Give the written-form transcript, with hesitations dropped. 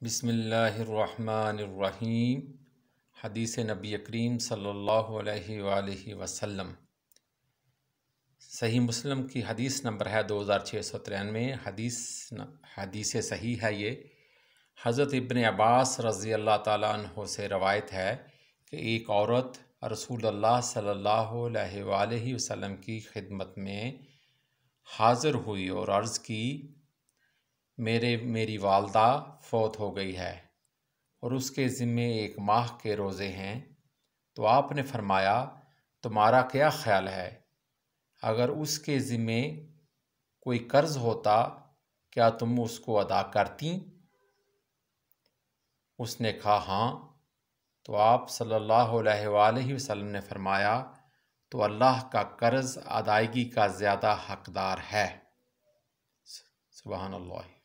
بسم اللہ الرحمن الرحیم۔ حدیث نبی کریم صلی اللہ علیہ وآلہ وسلم۔ صحیح مسلم کی حدیث نمبر ہے 2693۔ حدیث صحیح ہے یہ۔ حضرت ابن عباس رضی اللہ تعالیٰ عنہ سے روایت ہے کہ ایک عورت رسول اللہ صلی اللہ علیہ وآلہ وسلم کی خدمت میں حاضر ہوئی اور عرض کی، میری والدہ فوت ہو گئی ہے اور اس کے ذمے 1 ماہ کے روزے ہیں، تو آپ نے فرمایا تمہارا کیا خیال ہے؟ اگر اس کے ذمے کوئی قرض ہوتا کیا تم اس کو ادا کرتی؟ اس نے کہا ہاں، تو آپ صلی اللہ علیہ وآلہ وسلم نے فرمایا تو اللہ کا قرض ادائیگی کا زیادہ حقدار ہے۔ سبحان اللہ۔